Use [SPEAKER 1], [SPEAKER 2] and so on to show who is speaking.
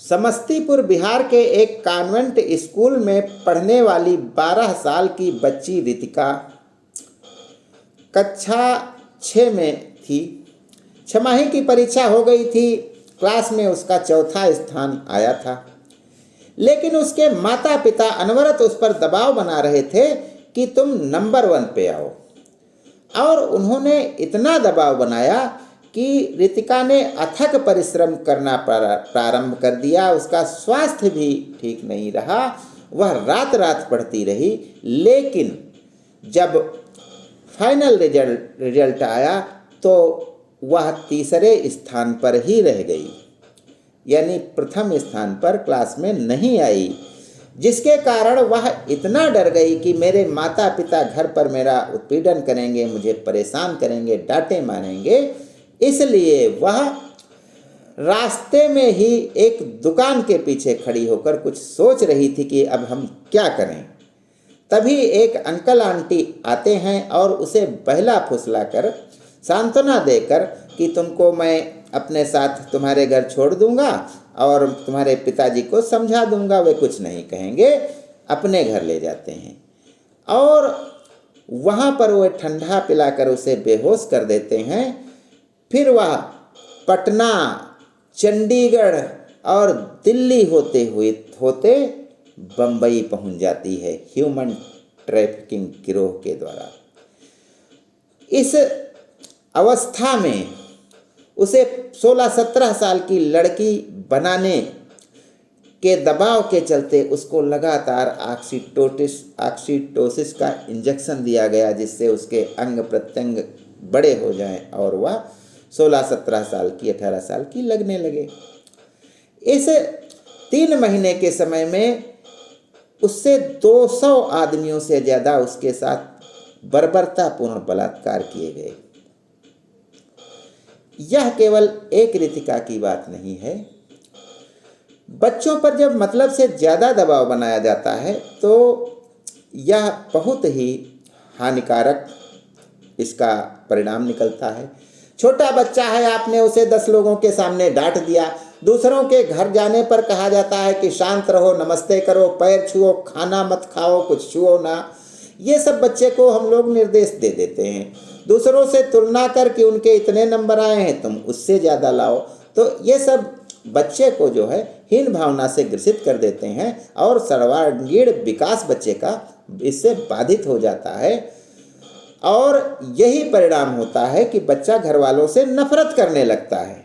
[SPEAKER 1] समस्तीपुर बिहार के एक convent school में पढ़ने वाली 12 साल की बच्ची रितिका कक्षा 6 में थी। छमाही की परीक्षा हो गई थी। क्लास में उसका चौथा स्थान आया था, लेकिन उसके माता पिता अनवरत उस पर दबाव बना रहे थे कि तुम नंबर 1 पे आओ। और उन्होंने इतना दबाव बनाया कि रितिका ने अथक परिश्रम करना प्रारंभ कर दिया। उसका स्वास्थ्य भी ठीक नहीं रहा, वह रात रात पढ़ती रही। लेकिन जब फाइनल रिजल्ट आया तो वह तीसरे स्थान पर ही रह गई, यानी प्रथम स्थान पर क्लास में नहीं आई, जिसके कारण वह इतना डर गई कि मेरे माता पिता घर पर मेरा उत्पीड़न करेंगे, मुझे परेशान करेंगे, डांटे मारेंगे। इसलिए वह रास्ते में ही एक दुकान के पीछे खड़ी होकर कुछ सोच रही थी कि अब हम क्या करें। तभी एक अंकल आंटी आते हैं और उसे बहला फुसला कर सांत्वना देकर कि तुमको मैं अपने साथ तुम्हारे घर छोड़ दूंगा और तुम्हारे पिताजी को समझा दूंगा, वे कुछ नहीं कहेंगे, अपने घर ले जाते हैं। और वहाँ पर वे ठंडा पिलाकर उसे बेहोश कर देते हैं। फिर वह पटना, चंडीगढ़ और दिल्ली होते बम्बई पहुँच जाती है ह्यूमन ट्रैफिकिंग गिरोह के द्वारा। इस अवस्था में उसे 16-17 साल की लड़की बनाने के दबाव के चलते उसको लगातार ऑक्सीटोसिस का इंजेक्शन दिया गया, जिससे उसके अंग प्रत्यंग बड़े हो जाएं और वह 16-17 साल की, 18 साल की लगने लगे। इस 3 महीने के समय में उससे 200 आदमियों से ज़्यादा उसके साथ बर्बरतापूर्ण बलात्कार किए गए। यह केवल एक रितिका की बात नहीं है। बच्चों पर जब मतलब से ज़्यादा दबाव बनाया जाता है तो यह बहुत ही हानिकारक इसका परिणाम निकलता है। छोटा बच्चा है, आपने उसे 10 लोगों के सामने डांट दिया। दूसरों के घर जाने पर कहा जाता है कि शांत रहो, नमस्ते करो, पैर छुओ, खाना मत खाओ, कुछ छुओ ना। ये सब बच्चे को हम लोग निर्देश दे देते हैं। दूसरों से तुलना कर कि उनके इतने नंबर आए हैं, तुम उससे ज़्यादा लाओ। तो ये सब बच्चे को जो है हीन भावना से ग्रसित कर देते हैं और सर्वांगीण विकास बच्चे का इससे बाधित हो जाता है। और यही परिणाम होता है कि बच्चा घर वालों से नफरत करने लगता है।